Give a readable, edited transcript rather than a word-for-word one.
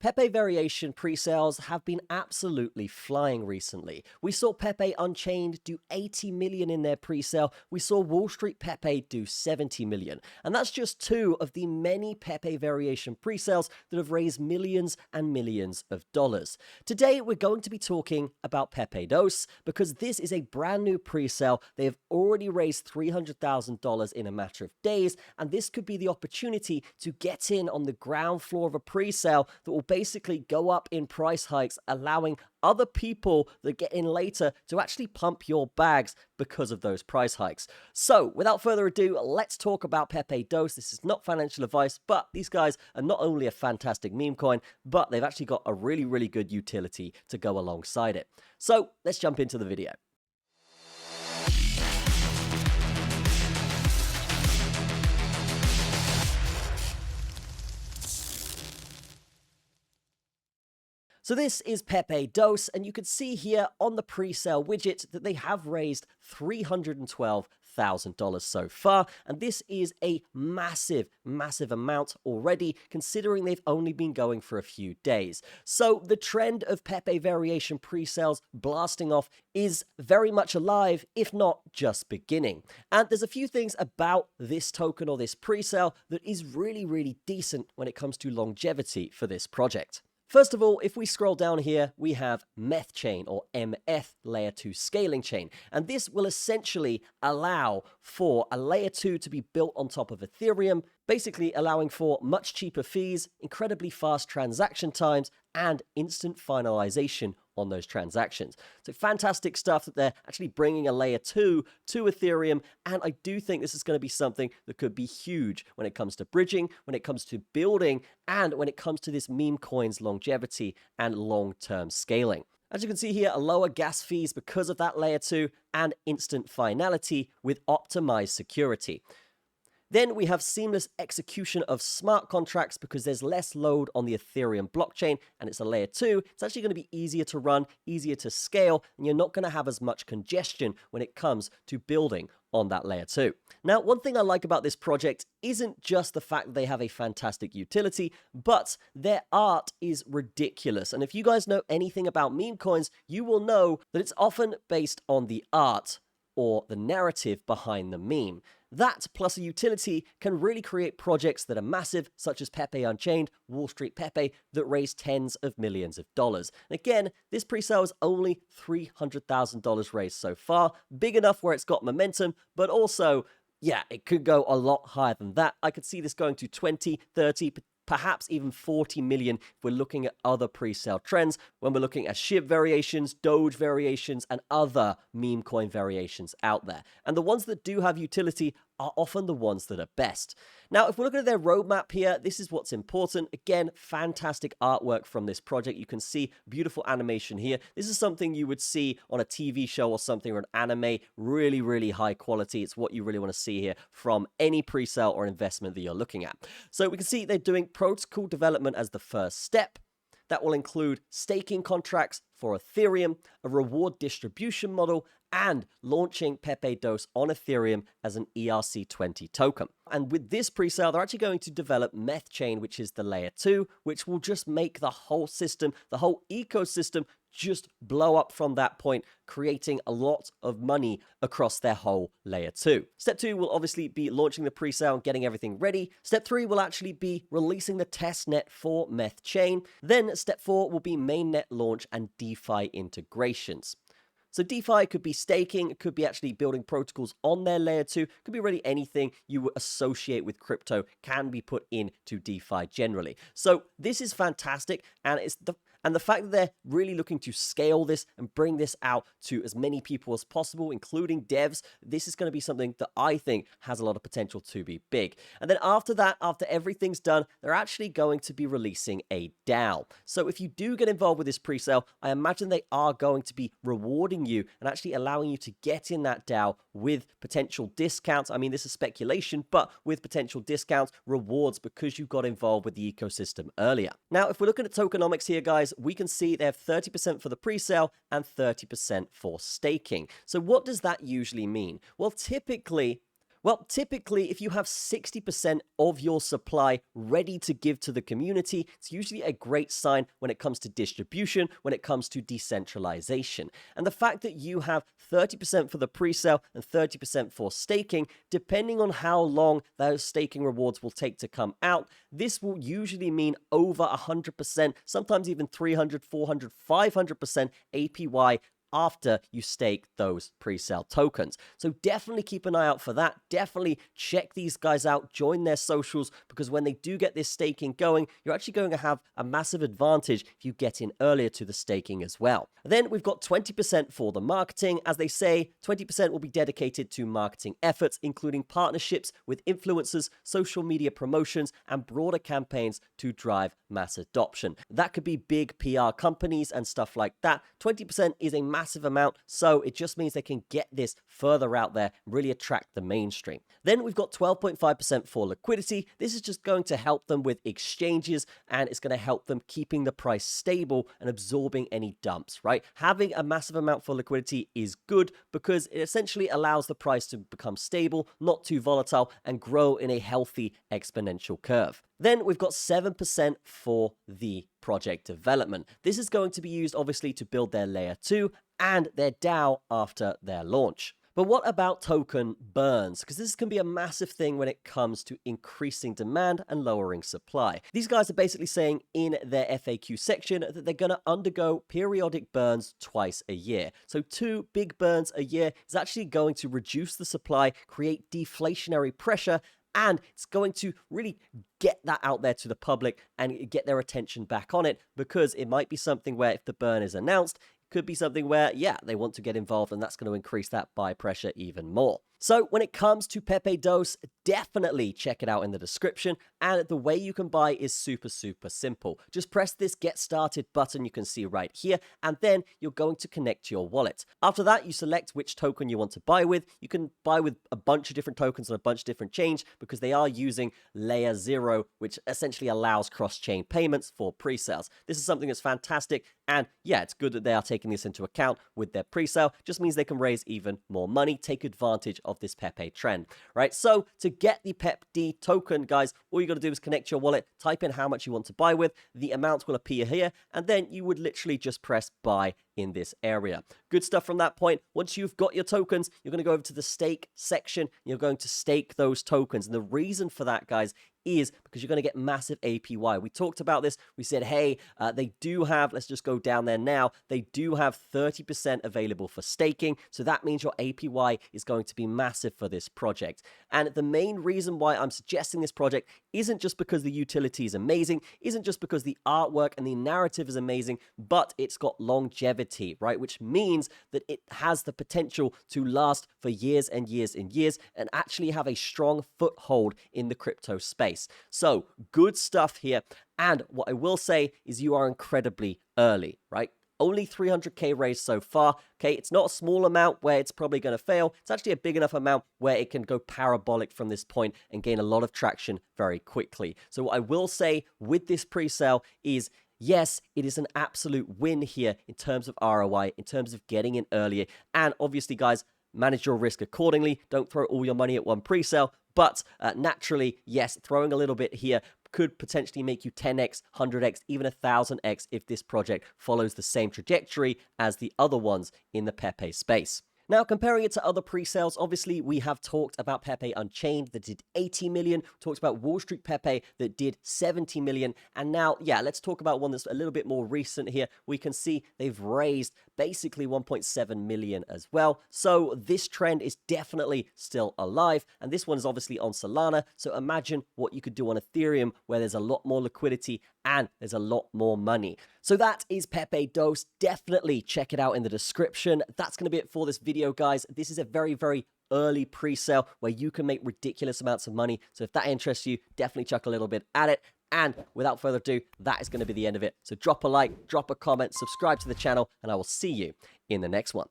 Pepe variation pre-sales have been absolutely flying recently. We saw Pepe Unchained do 80 million in their pre-sale. We saw Wall Street Pepe do 70 million. And that's just two of the many Pepe variation pre-sales that have raised millions and millions of dollars. Today, we're going to be talking about Pepedose because this is a brand new pre-sale. They have already raised $300,000 in a matter of days, and this could be the opportunity to get in on the ground floor of a pre-sale that will basically go up in price hikes, allowing other people that get in later to actually pump your bags because of those price hikes. So, without further ado, let's talk about Pepedose. This is not financial advice, but these guys are not only a fantastic meme coin, but they've actually got a really, really good utility to go alongside it. So, let's jump into the video. So this is Pepedose, and you can see here on the pre-sale widget that they have raised $312,000 so far, and this is a massive, massive amount already, considering they've only been going for a few days. So the trend of Pepe variation pre-sales blasting off is very much alive, if not just beginning. And there's a few things about this token or this pre-sale that is really, really decent when it comes to longevity for this project. First of all, if we scroll down here, we have Meth Chain or MF Layer 2 scaling chain. And this will essentially allow for a Layer 2 to be built on top of Ethereum, basically allowing for much cheaper fees, incredibly fast transaction times, and instant finalization on those transactions. So fantastic stuff that they're actually bringing a Layer 2 to Ethereum, and I do think this is going to be something that could be huge when it comes to bridging, when it comes to building, and when it comes to this meme coin's longevity and long-term scaling. As you can see here, a lower gas fees because of that Layer 2 and instant finality with optimized security. Then we have seamless execution of smart contracts because there's less load on the Ethereum blockchain and it's a Layer 2. It's actually going to be easier to run, easier to scale, and you're not going to have as much congestion when it comes to building on that Layer 2. Now, one thing I like about this project isn't just the fact that they have a fantastic utility, but their art is ridiculous. And if you guys know anything about meme coins, you will know that it's often based on the art or the narrative behind the meme. That, plus a utility, can really create projects that are massive, such as Pepe Unchained, Wall Street Pepe, that raise tens of millions of dollars. And again, this pre-sale is only $300,000 raised so far, big enough where it's got momentum, but also, yeah, it could go a lot higher than that. I could see this going to 20, 30, perhaps even 40 million if we're looking at other pre-sale trends, when we're looking at SHIB variations, Doge variations, and other meme coin variations out there. And the ones that do have utility are often the ones that are best. Now, if we're looking at their roadmap here, this is what's important. Again, fantastic artwork from this project. You can see beautiful animation here. This is something you would see on a TV show or something, or an anime, really, really high quality. It's what you really want to see here from any pre-sale or investment that you're looking at. So we can see they're doing protocol development as the first step. That will include staking contracts for Ethereum, a reward distribution model, and launching Pepedose on Ethereum as an ERC20 token. And with this pre-sale, they're actually going to develop Meth Chain, which is the Layer 2, which will just make the whole system, the whole ecosystem, just blow up from that point, creating a lot of money across their whole Layer 2. Step 2 will obviously be launching the pre-sale and getting everything ready. Step 3 will actually be releasing the testnet for Meth Chain. Then Step 4 will be mainnet launch and DeFi integrations. So DeFi could be staking, it could be actually building protocols on their Layer 2, could be really anything you would associate with crypto can be put into DeFi generally. So this is fantastic, and the fact that they're really looking to scale this and bring this out to as many people as possible, including devs, this is going to be something that I think has a lot of potential to be big. And then after that, after everything's done, they're actually going to be releasing a DAO. So if you do get involved with this pre-sale, I imagine they are going to be rewarding you and actually allowing you to get in that DAO with potential discounts. I mean, this is speculation, but with potential discounts, rewards, because you got involved with the ecosystem earlier. Now, if we're looking at tokenomics here, guys, we can see they have 30% for the pre-sale and 30% for staking. So what does that usually mean? Well, typically, Well, typically, if you have 60% of your supply ready to give to the community, it's usually a great sign when it comes to distribution, when it comes to decentralization. And the fact that you have 30% for the pre-sale and 30% for staking, depending on how long those staking rewards will take to come out, this will usually mean over 100%, sometimes even 300, 400, 500% APY after you stake those pre-sale tokens. So definitely keep an eye out for that. Definitely check these guys out, join their socials, because when they do get this staking going, you're actually going to have a massive advantage if you get in earlier to the staking as well. Then we've got 20% for the marketing. As they say, 20% will be dedicated to marketing efforts, including partnerships with influencers, social media promotions, and broader campaigns to drive mass adoption. That could be big PR companies and stuff like that. 20% is a massive amount, so it just means they can get this further out there, really attract the mainstream. Then we've got 12.5% for liquidity. This is just going to help them with exchanges, and it's going to help them keeping the price stable and absorbing any dumps, right? Having a massive amount for liquidity is good because it essentially allows the price to become stable, not too volatile, and grow in a healthy exponential curve. Then we've got 7% for the project development. This is going to be used obviously to build their layer 2 and their DAO after their launch. But what about token burns? Because this can be a massive thing when it comes to increasing demand and lowering supply. These guys are basically saying in their FAQ section that they're going to undergo periodic burns twice a year. So 2 big burns a year is actually going to reduce the supply, create deflationary pressure, and it's going to really get that out there to the public and get their attention back on it, because it might be something where if the burn is announced, could be something where, yeah, they want to get involved, and that's going to increase that buy pressure even more. So when it comes to Pepedose, definitely check it out in the description. And the way you can buy is super, super simple. Just press this Get Started button you can see right here, and then you're going to connect to your wallet. After that, you select which token you want to buy with. You can buy with a bunch of different tokens on a bunch of different chains because they are using layer 0, which essentially allows cross-chain payments for pre-sales. This is something that's fantastic. And yeah, it's good that they are taking this into account with their pre-sale. Just means they can raise even more money, take advantage of this Pepe trend, right? So to get the PepD token, guys, all you got to do is connect your wallet, type in how much you want to buy with, the amount will appear here, and then you would literally just press buy in this area. Good stuff from that point. Once you've got your tokens, you're going to go over to the stake section. You're going to stake those tokens. And the reason for that, guys, is because you're going to get massive APY. We talked about this. We said, hey, they do have, let's just go down there now, they do have 30% available for staking. So that means your APY is going to be massive for this project. And the main reason why I'm suggesting this project isn't just because the utility is amazing, isn't just because the artwork and the narrative is amazing, but it's got longevity, right? Which means that it has the potential to last for years and years and years and actually have a strong foothold in the crypto space. So good stuff here. And what I will say is you are incredibly early, right? Only 300k raised so far. Okay, it's not a small amount where it's probably going to fail. It's actually a big enough amount where it can go parabolic from this point and gain a lot of traction very quickly. So what I will say with this pre-sale is, yes, it is an absolute win here in terms of ROI, in terms of getting in earlier. And obviously, guys, manage your risk accordingly. Don't throw all your money at one pre-sale. But naturally, yes, throwing a little bit here could potentially make you 10x, 100x, even 1000x if this project follows the same trajectory as the other ones in the Pepe space. Now, comparing it to other pre-sales, obviously, we have talked about Pepe Unchained that did 80 million, talked about Wall Street Pepe that did 70 million, and now, yeah, let's talk about one that's a little bit more recent here. We can see they've raised basically 1.7 million as well, so this trend is definitely still alive, and this one is obviously on Solana, so imagine what you could do on Ethereum, where there's a lot more liquidity and there's a lot more money. So that is Pepedose. Definitely check it out in the description. That's going to be it for this video, guys. This is a very, very early pre-sale where you can make ridiculous amounts of money. So if that interests you, definitely chuck a little bit at it. And without further ado, that is going to be the end of it. So drop a like, drop a comment, subscribe to the channel, and I will see you in the next one.